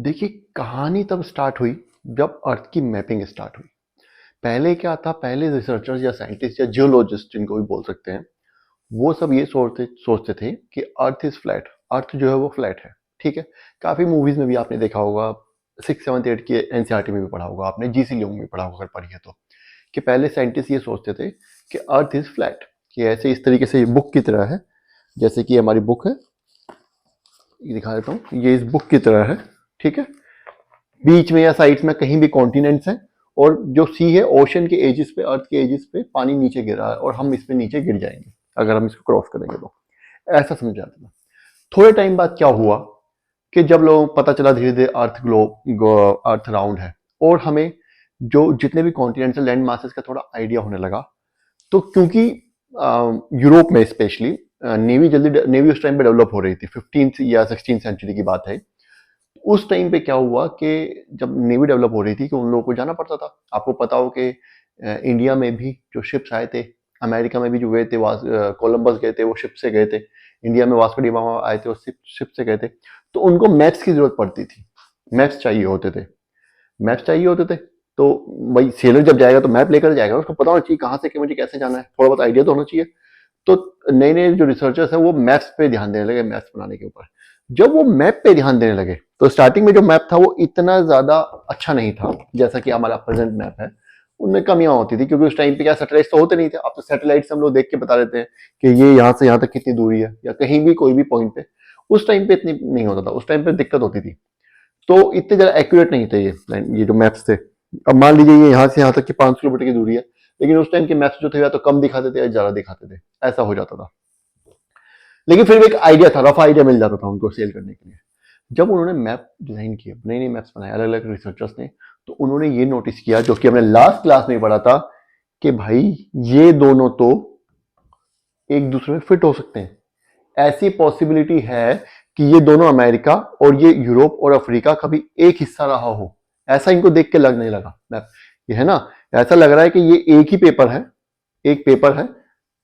देखिए, कहानी तब स्टार्ट हुई जब अर्थ की मैपिंग स्टार्ट हुई। पहले क्या था, पहले रिसर्चर्स या साइंटिस्ट या जियोलॉजिस्ट जिनको भी बोल सकते हैं, वो सब ये सोचते सोचते थे कि अर्थ इज फ्लैट। अर्थ जो है वो फ्लैट है। ठीक है। काफी मूवीज में भी आपने देखा होगा, 6, 7, 8 की एनसीईआरटी में भी पढ़ा होगा आपने, जीसी लियोंग में पढ़ा होगा अगर पढ़ी है तो, कि पहले साइंटिस्ट ये सोचते थे कि अर्थ इज फ्लैट, कि ऐसे इस तरीके से ये बुक की तरह है। जैसे कि हमारी बुक है, ये दिखा देता हूँ, ये इस बुक की तरह है। ठीक है। बीच में या साइड्स में कहीं भी कॉन्टिनेंट्स हैं, और जो सी है ओशन के एजिस पे, अर्थ के एजिस पे पानी नीचे गिरा है और हम इसमें नीचे गिर जाएंगे अगर हम इसको क्रॉस करेंगे तो। ऐसा समझाता था। थोड़े टाइम बाद क्या हुआ कि जब लोगों को पता चला धीरे धीरे अर्थ राउंड है, और हमें जो जितने भी कॉन्टिनेंट्स लैंड मासेस का थोड़ा आइडिया होने लगा, तो क्योंकि यूरोप में स्पेशली नेवी उस टाइम पे डेवलप हो रही थी, 15th या 16th सेंचुरी की बात है। उस टाइम पे क्या हुआ कि जब नेवी डेवलप हो रही थी कि उन लोगों को जाना पड़ता था। आपको पता हो कि इंडिया में भी जो शिप्स आए थे, अमेरिका में भी जो गए थे, कोलंबस गए थे, वो शिप से गए थे। इंडिया में वास्को डी गामा आए थे, वो शिप से गए थे। तो उनको मैप्स की जरूरत पड़ती थी, मैप्स चाहिए होते थे। मैप्स चाहिए होते थे, तो भाई सेलर जब जाएगा तो मैप लेकर जाएगा, उसको पता होना चाहिए कहाँ से कि मुझे कैसे जाना है, थोड़ा बहुत आइडिया तो होना चाहिए। तो नए नए जो रिसर्चर्स हैं वो मैप्स पे ध्यान देने लगे, मैप्स बनाने के ऊपर। जब वो मैप पे ध्यान देने लगे तो स्टार्टिंग में जो मैप था वो इतना ज्यादा अच्छा नहीं था जैसा कि हमारा प्रेजेंट मैप है। उनमें कमियां होती थी, क्योंकि उस टाइम पे क्या सैटेलाइट तो होते नहीं थे। अब तो सैटेलाइट से हम लोग देख के बता देते हैं कि ये यहाँ से यहाँ तक कितनी दूरी है, या कहीं भी कोई भी पॉइंट पे। उस टाइम पे इतनी नहीं होता था, उस टाइम पे दिक्कत होती थी। तो इतने ज्यादा एक्यूरेट नहीं थे ये जो मैप्स थे। अब मान लीजिए ये यहाँ से यहाँ तक की 5 किलोमीटर की दूरी है, लेकिन उस टाइम के मैप्स जो थे या तो कम दिखाते थे या ज्यादा दिखाते थे, ऐसा हो जाता था। लेकिन फिर भी एक आइडिया था, रफ आइडिया मिल जाता था उनको सेल करने के लिए। जब उन्होंने मैप डिजाइन किए, नए नए मैप्स बनाए अलग अलग रिसर्चर्स ने, तो उन्होंने ये नोटिस किया, जो कि हमने लास्ट क्लास में पढ़ा था, कि भाई ये दोनों तो एक दूसरे में फिट हो सकते हैं। ऐसी पॉसिबिलिटी है कि ये दोनों अमेरिका और ये यूरोप और अफ्रीका का भी एक हिस्सा रहा हो। ऐसा इनको देख के लगने लगा मैप, ये है ना, ऐसा लग रहा है कि ये एक ही पेपर है, एक पेपर है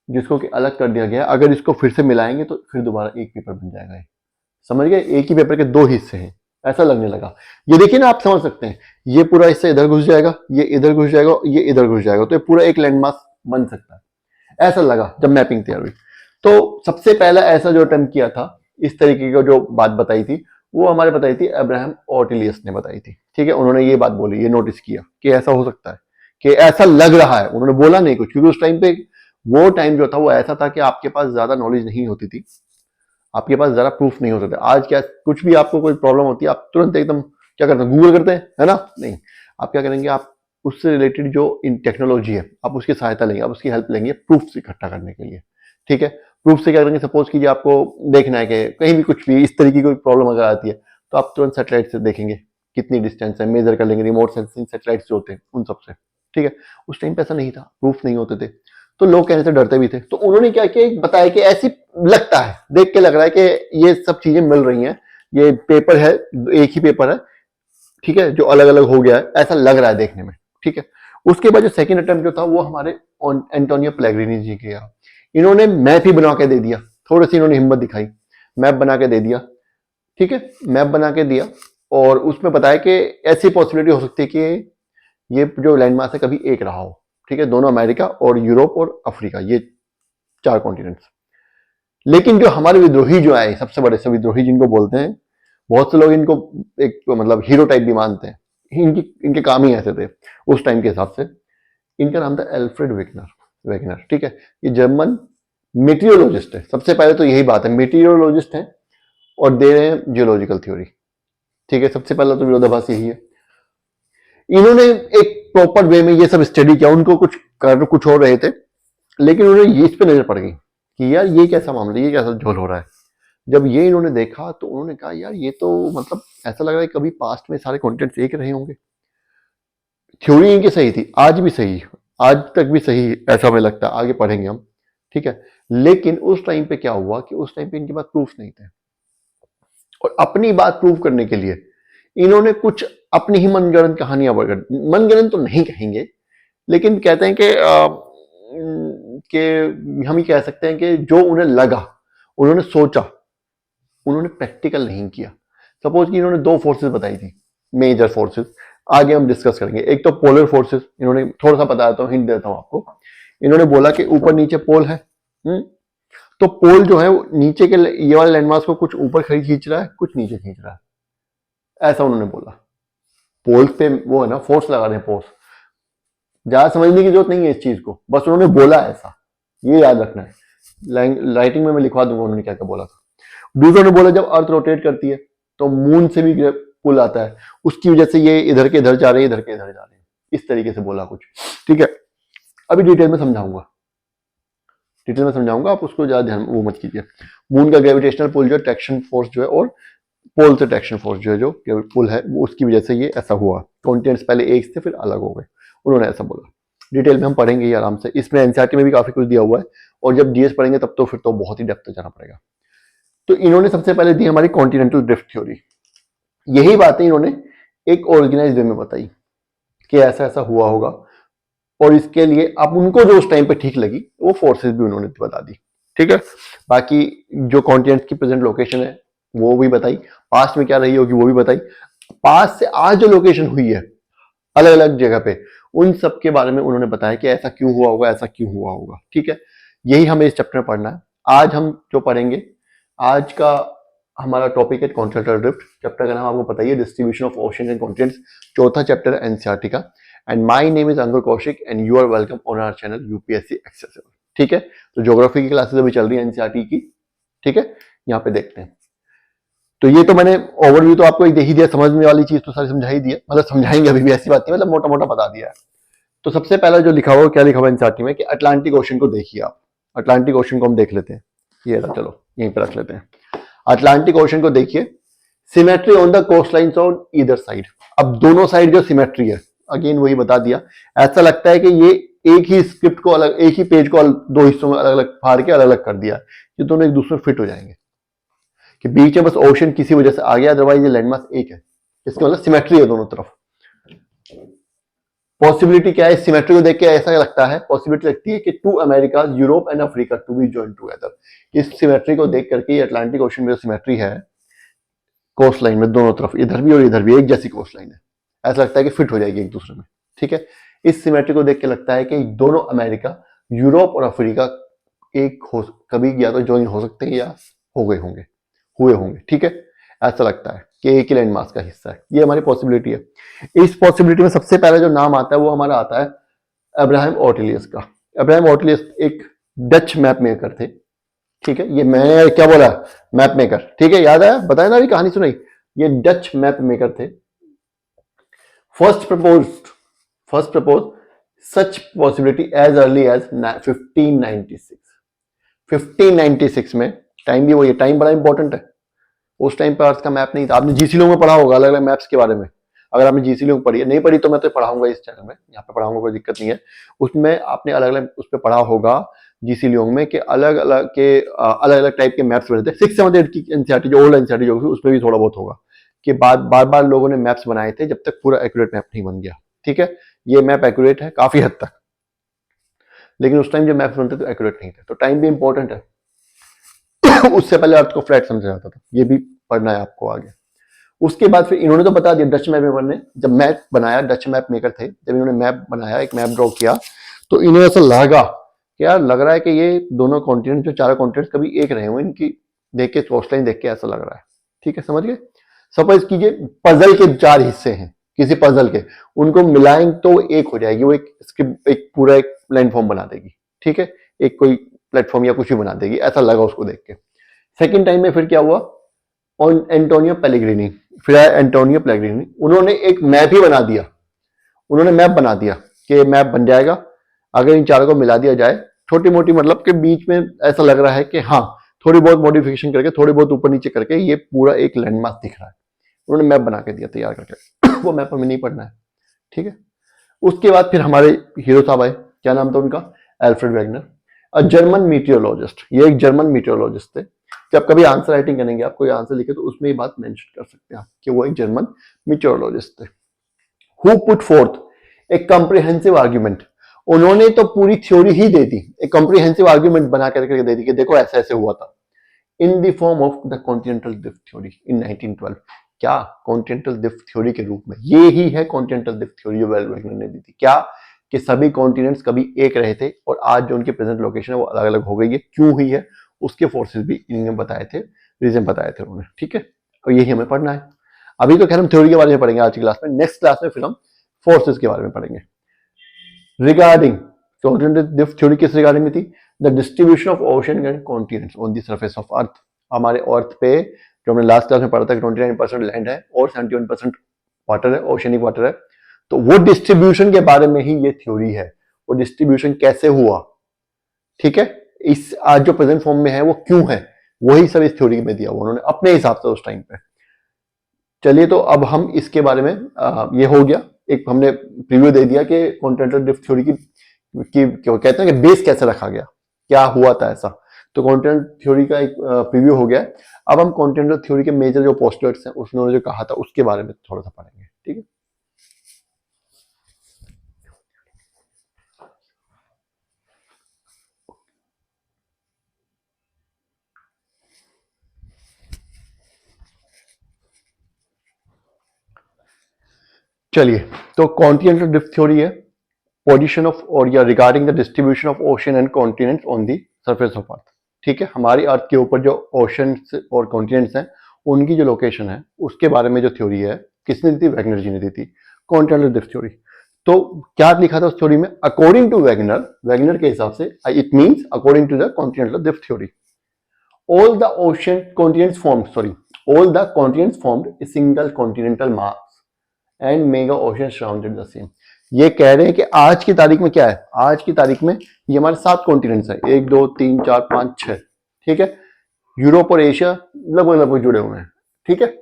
जिसको कि अलग कर दिया गया। अगर इसको फिर से मिलाएंगे तो फिर दोबारा एक पेपर बन जाएगा ये। समझ गए, एक ही पेपर के दो हिस्से हैं, ऐसा लगने लगा। ये देखिए ना, आप समझ सकते हैं, ये पूरा हिस्सा इधर घुस जाएगा, ये इधर घुस जाएगा, ये इधर घुस जाएगा, तो ये पूरा एक लैंडमार्क बन सकता है। ऐसा लगा जब मैपिंग तैयार हुई। तो सबसे पहला ऐसा जो अटेम्प्ट किया था, इस तरीके की जो बात बताई थी, वो हमारे बताई थी अब्राहम ऑर्टिलियस ने बताई थी। ठीक है। उन्होंने ये बात बोली, ये नोटिस किया कि ऐसा हो सकता है, कि ऐसा लग रहा है। उन्होंने बोला नहीं कुछ, क्योंकि उस टाइम पे वो टाइम जो था वो ऐसा था कि आपके पास ज्यादा नॉलेज नहीं होती थी, आपके पास ज्यादा प्रूफ नहीं होते थे। आज क्या, कुछ भी आपको कोई प्रॉब्लम होती है, आप तुरंत एकदम क्या करते हैं, गूगल करते हैं, है ना? नहीं, आप क्या करेंगे, आप उससे रिलेटेड जो इन टेक्नोलॉजी है, आप उसकी सहायता लेंगे, आप उसकी हेल्प लेंगे प्रूफ इकट्ठा करने के लिए। ठीक है। प्रूफ से क्या करेंगे, सपोज कीजिए आपको देखना है कि कहीं भी कुछ भी इस तरीके की कोई प्रॉब्लम अगर आती है, तो आप तुरंत सैटेलाइट से देखेंगे कितनी डिस्टेंस है, मेजर कर लेंगे, रिमोट सेंसिंग सैटेलाइट्स जो होते हैं उन सबसे। ठीक है। उस टाइम पे ऐसा नहीं था, प्रूफ नहीं होते थे, तो लोग कहने से डरते भी थे। तो उन्होंने क्या किया, बताया कि ऐसी लगता है, देख के लग रहा है कि ये सब चीजें मिल रही हैं, ये पेपर है, एक ही पेपर है, ठीक है, जो अलग अलग हो गया है, ऐसा लग रहा है देखने में। ठीक है। उसके बाद जो सेकंड अटेम्प्ट जो था वो हमारे एंटोनियो पेलेग्रिनी जी किया। इन्होंने मैप ही बना के दे दिया, थोड़ी सी इन्होंने हिम्मत दिखाई, मैप बना के दे दिया। ठीक है। मैप बना के दिया, और उसमें बताया कि ऐसी पॉसिबिलिटी हो सकती है कि ये जो लैंडमास है कभी एक रहा हो। ठीक है। दोनों अमेरिका और यूरोप और अफ्रीका, ये 4 कॉन्टिनेंट्स। लेकिन जो हमारे विद्रोही जो आए, सबसे बड़े से विद्रोही जिनको बोलते हैं, बहुत से लोग इनको एक मतलब हीरो टाइप भी मानते हैं, इनके काम ही ऐसे थे उस टाइम के हिसाब से। इनका नाम था एल्फ्रेड वेगनर। ठीक है। ये जर्मन मेटीरियोलॉजिस्ट है, सबसे पहले तो यही बात है, मेटीरियोलॉजिस्ट है और दे रहे हैं जियोलॉजिकल थ्योरी। ठीक है। सबसे पहला तो विरोधाभास यही है। इन्होंने एक प्रॉपर वे में ये सब स्टडी किया, उनको कुछ और रहे थे, लेकिन उन्हें ये इस पे नजर पड़ गई कि यार ये कैसा मामला, ये कैसा झोल हो रहा है। जब ये इन्होंने देखा तो उन्होंने कहा यार ये तो मतलब ऐसा लग रहा है कभी पास्ट में सारे कॉन्टिनेंट्स एक रहे होंगे। थ्योरी इनकी सही थी, आज भी सही, आज तक भी सही, ऐसा हमें लगता है, आगे पढ़ेंगे हम। ठीक है। लेकिन उस टाइम पे क्या हुआ कि उस टाइम पे इनके पास प्रूफ नहीं थे, और अपनी बात प्रूव करने के लिए इन्होंने कुछ अपनी ही मनगढ़ंत कहानियां बगड़, मनगढ़ंत तो नहीं कहेंगे, लेकिन कहते हैं कि हम ही कह सकते हैं कि जो उन्हें लगा, उन्होंने सोचा, उन्होंने प्रैक्टिकल नहीं किया। सपोज कि इन्होंने दो फोर्सेस बताई थी, मेजर फोर्सेस, आगे हम डिस्कस करेंगे। एक तो पोलर फोर्सेस, इन्होंने थोड़ा सा बता देता हूँ, हिंट देता हूँ आपको। इन्होंने बोला कि ऊपर नीचे पोल है, तो पोल जो है वो नीचे के ये वाले लैंडमार्क को कुछ ऊपर खींच रहा है, कुछ नीचे खींच रहा है, ऐसा उन्होंने बोला। पोल्स पे वो है ना, फोर्स लगा रहे हैं, फोर्स। ज्यादा समझने की जरूरत नहीं है इस चीज को, बस उन्होंने बोला ऐसा, ये याद रखना है। राइटिंग में मैं लिखवा दूंगा उन्होंने क्या क्या बोला था। दूसरों ने बोला जब अर्थ रोटेट करती है तो मून से भी पुल आता है, उसकी वजह से ये इधर के इधर जा रहे हैं, इधर के इधर जा रहे हैं, इस तरीके से बोला कुछ। ठीक है, अभी डिटेल में समझाऊंगा, डिटेल में समझाऊंगा, आप उसको ज्यादा ध्यान वो मत कीजिए। मून का ग्रेविटेशनल पुल जो है, ट्रैक्शन फोर्स जो है, और पोल से ट्रैक्शन फोर्स जो है, जो पुल है, वो उसकी वजह से ये ऐसा हुआ। कॉन्टिनेंट्स पहले एक थे फिर अलग हो गए, उन्होंने ऐसा बोला। डिटेल में हम पढ़ेंगे ये आराम से, इसमें एनसीईआरटी में भी काफी कुछ दिया हुआ है, और जब जीएस पढ़ेंगे तब तो फिर तो बहुत ही डेप्थ जाना पड़ेगा। तो इन्होंने सबसे पहले दी हमारी कॉन्टिनेंटल ड्रिफ्ट थ्योरी। यही बातें इन्होंने एक ऑर्गेनाइज्ड वे में बताई कि ऐसा ऐसा हुआ होगा, और इसके लिए अब उनको जो उस टाइम पे ठीक लगी वो फोर्सेस भी उन्होंने बता दी। ठीक है, बाकी जो कॉन्टिनेंट की प्रेजेंट लोकेशन है वो भी बताई, पास्ट में क्या रही होगी वो भी बताई, पास्ट से आज जो लोकेशन हुई है अलग अलग जगह पे, उन सब के बारे में उन्होंने बताया कि ऐसा क्यों हुआ होगा, ऐसा क्यों हुआ होगा। ठीक है, यही हमें इस चैप्टर में पढ़ना है। आज हम जो पढ़ेंगे, आज का हमारा टॉपिक है कॉन्टिनेंटल ड्रिफ्ट। चैप्टर का नाम आपको पता ही है, distribution of ocean and continents. चौथा चैप्टर है एनसीईआरटी का। And my name is Ankur Kaushik and you are welcome on our channel UPSC accessible. ठीक है, तो ज्योग्राफी की क्लासेस अभी चल रही है एनसीईआरटी की। ठीक है, यहाँ पे देखते हैं। तो ये तो मैंने ओवरव्यू तो आपको एक दे ही दिया, समझने वाली चीज तो सारी समझा ही दी है, मतलब समझाएंगे अभी भी, ऐसी बात नहीं, मतलब मोटा मोटा बता दिया है। तो सबसे पहला जो लिखा हुआ, क्या लिखा हुआ एनसीईआरटी में कि अटलांटिक ओशन को देखिए आप। अटलांटिक ओशन को हम देख लेते हैं, ये रहा, चलो यहीं पे रख लेते हैं। अटलांटिक ओशन को देखिए, symmetry on the coast lines on either side. अब दोनों साइड जो सिमेट्री है, अगेन वही बता दिया। ऐसा लगता है कि ये एक ही स्क्रिप्ट को अलग, एक ही पेज को दो हिस्सों में अलग अलग फाड़ के अलग अलग कर दिया, ये दोनों एक दूसरे में फिट हो जाएंगे, कि बीच में बस ओशन किसी वजह से आ गया, अदरवाइज ये लैंडमार्क एक है। इसका मतलब सिमेट्री है दोनों तरफ। पॉसिबिलिटी क्या है, सिमेट्री को देख के ऐसा लगता है, पॉसिबिलिटी लगती है कि two America, Europe and Africa to be join together. इस सिमेट्री को देख करके अटलांटिक ओशन में जो सिमेट्री है कोस्ट लाइन में, दोनों तरफ इधर भी और इधर भी एक जैसी कोस्ट लाइन है, ऐसा लगता है कि फिट हो जाएगी एक दूसरे में। ठीक है, इस सिमेट्री को देख के लगता है कि दोनों अमेरिका, यूरोप और अफ्रीका एक हो, कभी या तो ज्वाइन हो सकते हैं या हो गए होंगे, हुए होंगे। ठीक है, ऐसा लगता है कि एक ही लैंड मास का हिस्सा है, ये हमारी पॉसिबिलिटी है। इस पॉसिबिलिटी में सबसे पहले जो नाम आता है वो हमारा आता है अब्राहम ऑर्टेलियस का। अब्राहम ऑर्टेलियस एक डच मैप मेकर थे। ठीक है, ये मैं क्या बोला, मैप मेकर। ठीक है, याद आया, बताया ना, अभी कहानी सुनाई। ये डच मैप मेकर थे। फर्स्ट प्रपोज सच पॉसिबिलिटी एज अर्ली एज 1596। 1596 में, टाइम भी वही है, टाइम बड़ा इंपॉर्टेंट है। उस टाइम पर अर्थ का मैप नहीं था। आपने जीसी लोग में पढ़ा होगा अलग अलग मैप्स के बारे में, अगर आपने जीसी लोग पढ़ी है, नहीं पढ़ी तो मैं तो पढ़ाऊंगा इस चैनल में, यहाँ पे पढ़ाऊंगा, कोई दिक्कत नहीं है। उसमें आपने अलग अलग उस पर पढ़ा होगा जीसी लोग में, कि अलग अलग टाइप के मैप्स बने थे। 6th-7th की एनसीईआरटी जो ओल्ड एनसीईआरटी जो उसमें भी थोड़ा बहुत होगा कि बार बार लोगों ने मैप्स बनाए थे जब तक पूरा एक्यूरेट मैप नहीं बन गया। ठीक है, ये मैप एक्यूरेट है काफी हद तक, लेकिन उस टाइम जब मैप्स बनते तो एक्यूरेट नहीं थे, तो टाइम भी इंपॉर्टेंट है। उससे पहले अर्थ को फ्लैट समझा जाता था, ये भी पढ़ना है आपको आगे। उसके बाद फिर इन्होंने तो बता दिया, डच मैप मेकर ने जब मैप बनाया, डच मैप मेकर थे, जब इन्होंने मैप बनाया, एक मैप ड्रॉ किया, तो इन्हें ऐसा लगा कि यार लग रहा है कि ये दोनों कॉन्टिनेंट, जो चारों कॉन्टिनेंट कभी एक रहे हुए, इनकी देख के कोस्ट लाइन देख के ऐसा लग रहा है। ठीक है, समझ गए। सपोज कीजिए पजल के 4 हिस्से हैं किसी पजल के, उनको मिलाएंगे तो एक हो जाएगी, वो एक पूरा एक लैंडफॉर्म बना देगी। ठीक है, एक कोई प्लेटफॉर्म या कुछ भी बना देगी, ऐसा लगा उसको देख के। सेकेंड टाइम में फिर क्या हुआ, और एंटोनियो पेलेग्रिनी, फिर आया एंटोनियो पेलेग्रिनी, उन्होंने एक मैप ही बना दिया। उन्होंने मैप बना दिया कि मैप बन जाएगा अगर इन चारों को मिला दिया जाए, छोटी मोटी, मतलब के बीच में ऐसा लग रहा है कि हाँ, थोड़ी बहुत मॉडिफिकेशन करके, थोड़ी बहुत ऊपर नीचे करके ये पूरा एक लैंडमार्क दिख रहा है। उन्होंने मैप बना के दिया तैयार करके। वो मैप हमें नहीं पढ़ना है। ठीक है, उसके बाद फिर हमारे हीरो साहब आए, क्या नाम था उनका, अल्फ्रेड वेगनर, अ जर्मन मीटियोलॉजिस्ट। ये एक जर्मन मीटियोलॉजिस्ट थे। जब कभी आंसर राइटिंग करेंगे, आप कोई आंसर लिखे तो उसमें ये बात मेंशन कर सकते हैं कि वो एक जर्मन मीटियोलॉजिस्ट थे। Who put fourth A comprehensive argument. उन्होंने तो पूरी थ्योरी ही दे दी, एक कॉम्प्रिहेंसिव आर्ग्यूमेंट बना करके दे दी कि देखो ऐसे ऐसे हुआ था, in the form of the continental drift theory in 1912। क्या? कॉन्टिनेंटल ड्रिफ्ट थ्योरी के रूप में। ये ही है कॉन्टिनेंटल ड्रिफ्ट थ्योरी जो वेगनर ने दी थी। क्या? कि सभी कॉन्टिनेंट्स कभी एक रहे थे और आज जो उनकी प्रेजेंट लोकेशन है वो अलग अलग हो गई है। क्यों हुई है उसके फोर्सेस भी इन्होंने बताए थे, रीजन बताए थे उन्होंने। ठीक है, और यही हमें पढ़ना है। अभी तो खैर हम थ्योरी के बारे में पढ़ेंगे आज की क्लास में, नेक्स्ट क्लास में फिर हम फोर्सेस के बारे में पढ़ेंगे। रिगार्डिंग कॉन्टिनेंटल ड्रिफ्ट थ्योरी किस रिगार्डिंग में थी? The distribution of ocean and continents on the surface of earth. हमारे अर्थ पे जो हमने लास्ट क्लास में पढ़ा था कि 29% लैंड है और 71% वाटर है, ओशनिक वाटर है। तो वो डिस्ट्रीब्यूशन के बारे में ही ये थ्योरी है। वो डिस्ट्रीब्यूशन कैसे हुआ, ठीक है, इस आज जो प्रेजेंट फॉर्म में है वो क्यों है, वही सब इस थ्योरी में दिया हुआ उन्होंने अपने हिसाब से उस टाइम पे। चलिए तो अब हम इसके बारे में ये हो गया, एक हमने प्रीव्यू दे दिया कि कॉन्टिनेंटल ड्रिफ्ट थ्योरी की क्या कहते हैं कि बेस कैसे रखा गया, क्या हुआ था ऐसा। तो कॉन्टिनेंटल थ्योरी का एक प्रीव्यू हो गया। अब हम कॉन्टिनेंटल थ्योरी के मेजर जो पोस्टुलेट्स हैं उन्होंने जो कहा था उसके बारे में थोड़ा सा पढ़ेंगे। ठीक है, चलिए तो कॉन्टिनेंटल ड्रिफ्ट थ्योरी है पोजीशन ऑफ और या regarding the distribution of ocean and continents on the surface of earth. ठीक है, हमारी अर्थ के ऊपर जो ओशन और कॉन्टिनेंट्स हैं उनकी जो लोकेशन है उसके बारे में जो थ्योरी है किसने दी थी? वैगनर जी ने दी थी, कॉन्टिनेंटल ड्रिफ्ट थ्योरी। तो क्या लिखा था उस थ्योरी में? अकॉर्डिंग टू वैगनर, वैगनर के हिसाब से it means according to the continental drift theory all the ocean continents formed all the continents formed a single continental mass and mega ocean surrounded the same। ये कह रहे हैं कि आज की तारीख में क्या है? आज की तारीख में ये हमारे 7 कॉन्टिनेंट्स है, 1 2 3 4 5 6। ठीक है, यूरोप और एशिया लगभग लगभग जुड़े हुए हैं। ठीक है,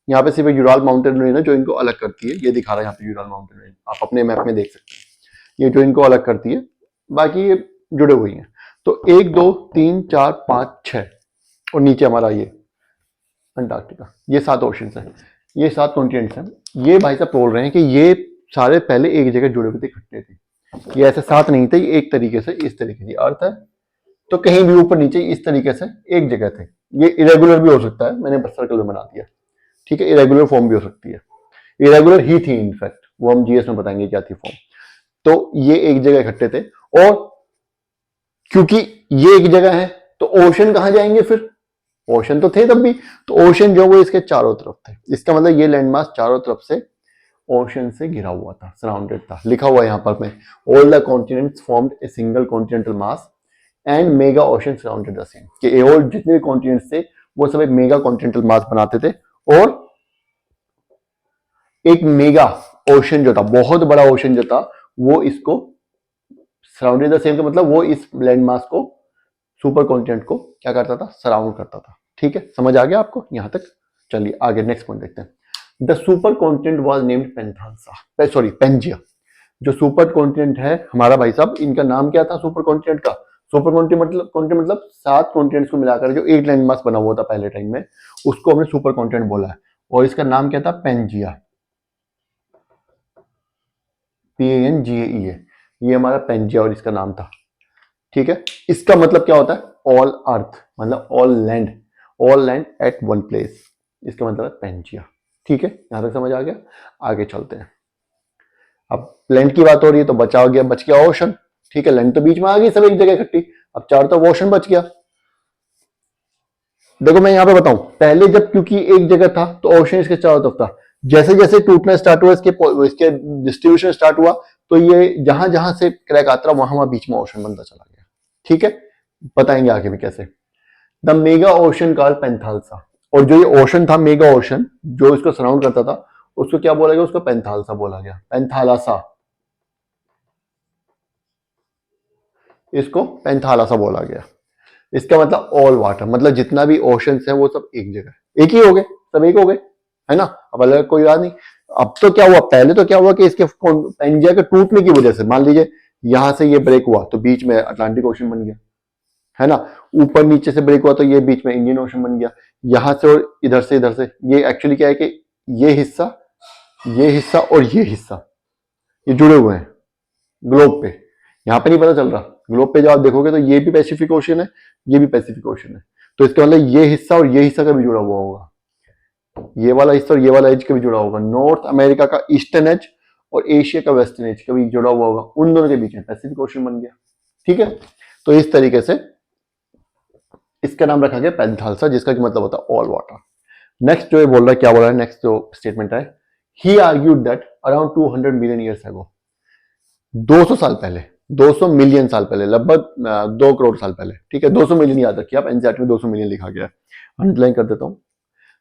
यहाँ पे सिर्फ यूराल माउंटेन रेंज है जो इनको अलग करती है, ये दिखा रहा है यहाँ पे यूराल माउंटेन रेंज, आप अपने मैप में देख सकते हैं, ये जो इनको अलग करती है, बाकी ये जुड़े हुए हैं। तो 1 2 3 4 5 6 और नीचे हमारा ये अंटार्कटिका, ये 7 ओशंस हैं, ये 7 कॉन्टिनेंट्स हैं। ये भाई साहब बोल रहे हैं कि ये सारे पहले एक जगह जुड़े हुए थे, इकट्ठे थे, ये ऐसे 7 नहीं थे, ये एक तरीके से इस तरीके की अर्थ है तो कहीं भी ऊपर नीचे इस तरीके से एक जगह थे। ये इरेगुलर भी हो सकता है, मैंने बस सर्कल में बना दिया। ठीक है, इरेगुलर फॉर्म भी हो सकती है, इरेगुलर ही थी इनफैक्ट, वो हम जीएस में बताएंगे क्या थी फॉर्म। तो ये एक जगह इकट्ठे थे और क्योंकि ये एक जगह है तो ओशन कहां जाएंगे फिर? ओशन तो थे तब भी, तो ओशन जो वो इसके चारों तरफ थे। इसका मतलब ये लैंडमास चारों तरफ से ओशन से घिरा हुआ था, सराउंडेड था। लिखा हुआ यहां पर में all the continents formed a single continental mass and mega ocean surrounded the same, कि और जितने भी कॉन्टिनेंट्स थे वो सब एक मेगा कॉन्टिनेंटल मास बनाते थे और एक मेगा ओशन जो था, बहुत बड़ा ओशन जो था, वो इसको सराउंडेड द सेम का मतलब वो इस लैंड मास को, सुपर कॉन्टिनेंट को क्या करता था? सराउंड करता था। ठीक है, समझ आ गया आपको यहां तक? चलिए आगे नेक्स्ट पॉइंट देखते हैं। The super continent was named Panthalassa, sorry Pangaea. जो सुपर कॉन्टिनेंट है हमारा भाई साहब, इनका नाम क्या था सुपर कॉन्टिनेंट का? सुपर कॉन्टिनेंट मतलब 7 कॉन्टिनेंट्स को मिलाकर जो एक लैंड मास बना हुआ था पहले टाइम में, उसको हमने सुपर कॉन्टिनेंट बोला है और इसका नाम क्या था? पेंजिया, PANGAEA, ये हमारा पेंजिया और इसका नाम था। ठीक है, इसका मतलब क्या होता है? ऑल अर्थ, मतलब all land at one place, इसका मतलब है पेंजिया। ठीक है, यहां तक समझ आ गया? आगे चलते हैं। अब लैंड की बात हो रही है तो बच गया ओशन। ठीक है, लैंड तो बीच में आ गई सब एक जगह इकट्ठी, अब चारों तरफ ओशन बच गया। देखो मैं यहां पे बताऊं, पहले जब क्योंकि एक जगह था तो ओशन इसके चारों तरफ था, जैसे जैसे टूटना स्टार्ट हुआ, इसके डिस्ट्रीब्यूशन स्टार्ट हुआ, तो ये जहां जहां से क्रैक आता वहां वहां बीच में ओशन बनता चला गया। ठीक है, बताएंगे आगे भी कैसे। द मेगा ओशन कॉल्ड पेंथालसा, और जो ये ओशन था मेगा ओशन जो इसको सराउंड करता था, उसको क्या बोला गया? उसको पेंथालसा बोला गया, पेंथालासा, इसको पेंथालासा बोला गया। इसका मतलब ऑल वाटर, मतलब जितना भी ओशंस है वो सब एक जगह, एक ही हो गए, सब एक हो गए, है ना? अब अलग कोई बात नहीं। अब तो क्या हुआ, पहले तो क्या हुआ कि इसके पेंजिया के टूटने की वजह से, मान लीजिए यहां से ये ब्रेक हुआ तो बीच में अटलांटिक ओशन बन गया, है ना? ऊपर नीचे से ब्रेक हुआ तो ये बीच में इंडियन ओशन बन गया। यहां से और इधर से ये एक्चुअली क्या है कि ये हिस्सा और ये हिस्सा ये जुड़े हुए हैं ग्लोब पे। यहां पे नहीं पता चल रहा, ग्लोब पे जब आप देखोगे तो ये भी पैसिफिक ओशन है, ये भी पैसिफिक ओशन है, तो इसका मतलब ये हिस्सा और ये हिस्सा का भी जुड़ा हुआ होगा। ये वाला हिस्सा और ये वाला एज कभी जुड़ा होगा, नॉर्थ अमेरिका का ईस्टर्न एज और एशिया का वेस्टर्न एज कभी जुड़ा हुआ होगा, उन दोनों के बीच में पैसिफिक ओशन बन गया। ठीक है, तो इस तरीके से इसका नाम रखा गया पेंथालसा, जिसका कि मतलब होता है ऑल वाटर। नेक्स्ट जो ये बोल रहा है, क्या बोल रहा है नेक्स्ट जो स्टेटमेंट है, he argued that around 200 million years ago, 200 साल पहले, 200 मिलियन साल पहले, लगभग 2 करोड़ साल पहले। ठीक है, 200 मिलियन याद रखिए आप, एनसीईआरटी में 200 मिलियन लिखा गया है, अंडरलाइन कर देता हूं।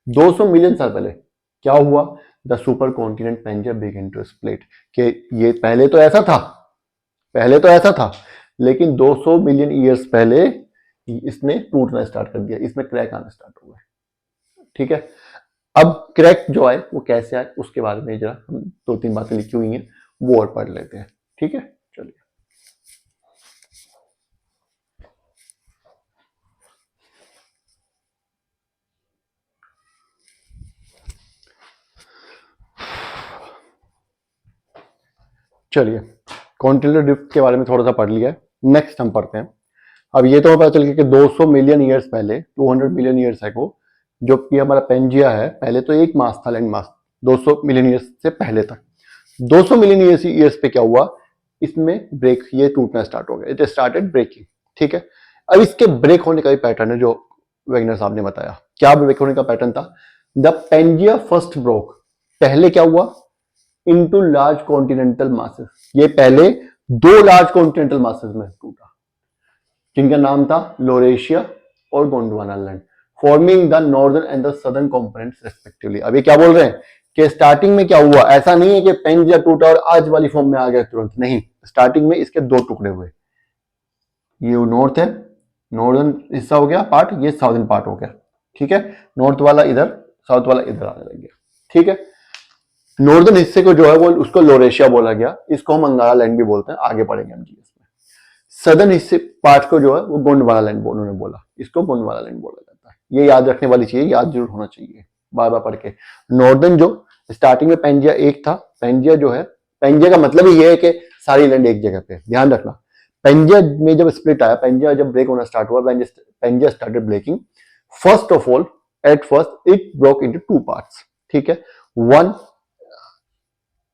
200 मिलियन साल पहले क्या हुआ, the super continent Pangaea began to split, कि ये पहले तो ऐसा था, पहले तो ऐसा था, लेकिन 200 मिलियन ईयर्स पहले इसने टूटना स्टार्ट कर दिया, इसमें क्रैक आना स्टार्ट हो गया। ठीक है, अब क्रैक जो आए वो कैसे आए उसके बारे में जरा हम 2-3 बातें लिखी हुई हैं वो और पढ़ लेते हैं। ठीक है, चलिए। चलिए, कॉन्टिनेंटल ड्रिफ्ट के बारे में थोड़ा सा पढ़ लिया है, नेक्स्ट हम पढ़ते हैं। अब ये तो पता चल गया कि 200 मिलियन ईयर्स पहले, 200 मिलियन ईयर्स अगो, जो कि हमारा पेंजिया है, पहले तो एक मास था, लैंड मास, 200 मिलियन ईयर्स से पहले तक। 200 मिलियन ईयर्स पे क्या हुआ, इसमें ब्रेक, ये टूटना स्टार्ट हो गया, इट स्टार्टेड ब्रेकिंग। ठीक है, अब इसके ब्रेक होने का भी पैटर्न है जो वेगनर साहब ने बताया। क्या ब्रेक होने का पैटर्न था, द पेंजिया फर्स्ट ब्रोक, पहले क्या हुआ, इनटू लार्ज कॉन्टिनेंटल मासेस, ये पहले 2 लार्ज कॉन्टिनेंटल मासेस में टूटा, जिनका नाम था लोरेशिया और Gondwana land, forming the northern and the southern components respectively. अभी क्या बोल रहे हैं कि स्टार्टिंग में क्या हुआ, ऐसा नहीं है कि पेंजिया टूटा और आज वाली फॉर्म में आ गया तुरंत, नहीं, स्टार्टिंग में इसके 2 टुकड़े हुए, ये नॉर्थ है, नॉर्दर्न हिस्सा हो गया पार्ट, ये साउदर्न पार्ट हो गया। ठीक है, नॉर्थ वाला इधर, साउथ वाला इधर आने लग गया। ठीक है, नॉर्दर्न हिस्से को जो है वो उसको लोरेशिया बोला गया, इसको हम अंगारा लैंड भी बोलते हैं, आगे पढ़ेंगे हम जीएस में। सदर्न हिस्से पार्ट को जो है वो गोंडवाना लैंड उन्होंने बोला, इसको गोंडवाना लैंड बोला जाता है। ये याद रखने वाली चीज, याद जरूर होना चाहिए बार बार पढ़ के। नॉर्दर्न जो स्टार्टिंग में पेंजिया एक था, पेंजिया जो है, पेंजिया का मतलब ही ये है कि सारी लैंड एक जगह पे, ध्यान रखना। पेंजिया में जब स्प्लिट आया, पेंजिया जब ब्रेक होना स्टार्ट हुआ, Pangaea started breaking, first of all, at first it broke into 2 parts. ठीक है, one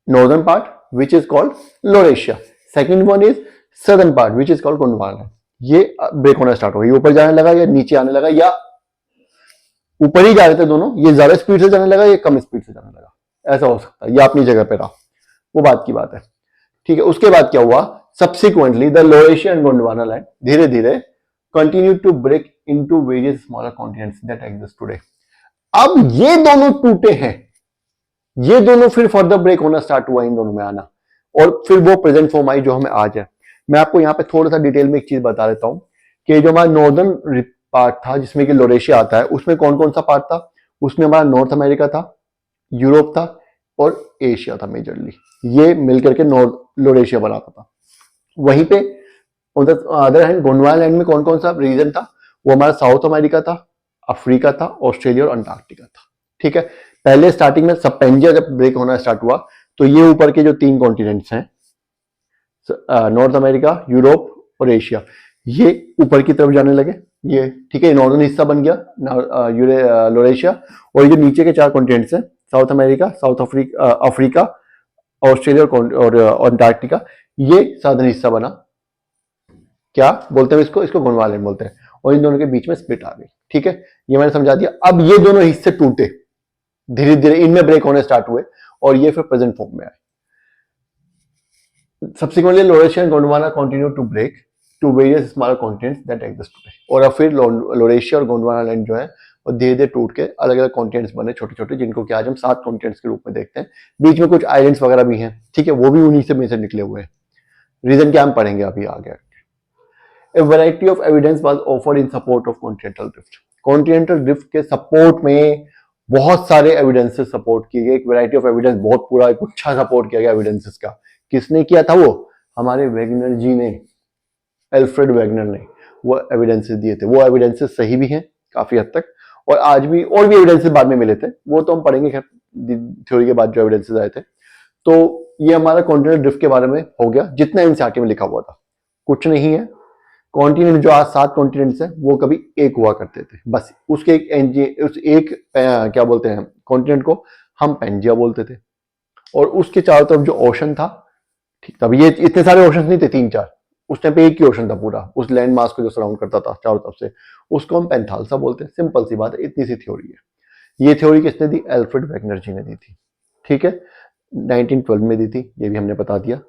northern part which is called Laurasia, second one is southern part which is called Gondwana। ये break होना start हो गया, ऊपर जाने लगा या नीचे आने लगा, या ऊपर ही जा रहे थे दोनों, ये ज्यादा स्पीड से जाने लगा या कम स्पीड से जाने लगा, ऐसा हो सकता है, या अपनी जगह पे रहा, वो बात की बात है। ठीक है, उसके बाद क्या हुआ, subsequently the Laurasia and Gondwana land धीरे धीरे continue to break into various smaller continents that exist today. अब ये दोनों टूटे हैं, ये दोनों फिर फर्दर ब्रेक होना स्टार्ट हुआ इन दोनों में आना, और फिर वो प्रेजेंट फॉर्म आई जो हमें आज है। मैं आपको यहाँ पे थोड़ा सा डिटेल में एक चीज बता देता हूँ कि जो हमारा नॉर्दर्न पार्ट था जिसमें कि लोरेशिया आता है, उसमें कौन कौन सा पार्ट था, उसमें हमारा नॉर्थ अमेरिका था, यूरोप था और एशिया था मेजरली, ये मिलकर के लोरेशिया बनाता था। वहीं पे अदर हैंड गोंडवाना लैंड में कौन कौन सा रीजन था, वो हमारा साउथ अमेरिका था, अफ्रीका था, ऑस्ट्रेलिया और अंटार्कटिका था। ठीक है, पहले स्टार्टिंग में सब पेंजिया जब ब्रेक होना स्टार्ट हुआ तो ये ऊपर के जो 3 कॉन्टिनेंट्स हैं, नॉर्थ अमेरिका, यूरोप और एशिया, ये ऊपर की तरफ जाने लगे, ये ठीक है, नॉर्दर्न हिस्सा बन गया लोरेशिया, और ये नीचे के 4 कॉन्टिनेंट्स हैं, south America, south Africa, Australia और अंटार्कटिका, ये साउदर्न हिस्सा बना। क्या बोलते हैं इसको, इसको गोंडवाना लैंड बोलते हैं, और इन दोनों के बीच में स्प्लिट आ गई। ठीक है, ये मैंने समझा दिया। अब ये दोनों हिस्से टूटे, धीरे धीरे इनमें ब्रेक होने स्टार्ट हुए और ये फिर प्रेजेंट फॉर्म में आए। Subsequently, Laurasia and Gondwana continue to break to various smaller continents that exist today। और अब फिर लोरेशिया और गोंडवाना लैंड जो है वो धीरे धीरे टूट के अलग अलग कॉन्टिनेंट्स बने, छोटे छोटे, जिनको कि आज हम 7 कॉन्टिनेंट्स के रूप में देखते हैं। बीच में कुछ आइलैंड्स वगैरह भी हैं, ठीक है, वो भी उन्हीं से में से निकले हुए हैं। रीजन क्या हम पढ़ेंगे अभी आगे। A variety of evidence was offered in support of continental drift। Continental drift के सपोर्ट में बहुत सारे एविडेंसेस सपोर्ट किए गए, एक वैरायटी ऑफ एविडेंस, बहुत पूरा एक अच्छा सपोर्ट किया गया एविडेंसेस का। किसने किया था, वो हमारे वेगनर जी ने, एल्फ्रेड वेगनर ने वो एविडेंसेस दिए थे। वो एविडेंसेस सही भी हैं काफी हद तक, और आज भी और भी एविडेंसेस बाद में मिले थे, वो तो हम पढ़ेंगे खैर थ्योरी के बाद जो एविडेंसेस आए थे। तो ये हमारा कॉन्टिनेंटल ड्रिफ्ट के बारे में हो गया, जितना एनसीईआरटी में लिखा हुआ था, कुछ नहीं है, कॉन्टिनेंट जो आज 7 कॉन्टिनेंट्स है वो कभी एक हुआ करते थे, बस उसके उस एक क्या बोलते हैं कॉन्टिनेंट को हम पेंजिया बोलते थे। और उसके चारों तरफ जो ओशन था, ठीक, तब ये इतने सारे ओशन नहीं थे, 3-4, उस टाइम पे एक ही ओशन था पूरा उस लैंड मास को जो सराउंड करता था चारों तरफ से, उसको हम पेंथाल्सा बोलते हैं। सिंपल सी बात है, इतनी सी थ्योरी है। ये थ्योरी किसने दी? एल्फ्रेड वेगनर जी ने दी थी, ठीक है, 1912 में दी थी, ये भी हमने बता दिया।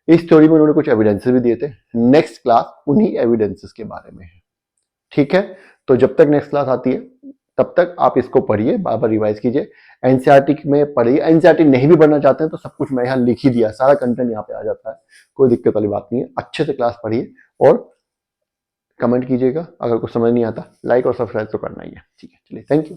इस थ्योरी में उन्होंने कुछ एविडेंसेस भी दिए थे। नेक्स्ट क्लास उन्हीं एविडेंसेस के बारे में है, ठीक है। तो जब तक नेक्स्ट क्लास आती है तब तक आप इसको पढ़िए, बार बार रिवाइज कीजिए, एनसीईआरटी में पढ़िए। एनसीईआरटी नहीं भी पढ़ना चाहते हैं तो सब कुछ मैं यहाँ लिख ही दिया, सारा कंटेंट यहाँ पे आ जाता है, कोई दिक्कत वाली बात नहीं है। अच्छे से क्लास पढ़िए और कमेंट कीजिएगा, अगर कुछ समझ नहीं आता लाइक और सब्सक्राइब तो करना ही है, ठीक है। चलिए, थैंक यू।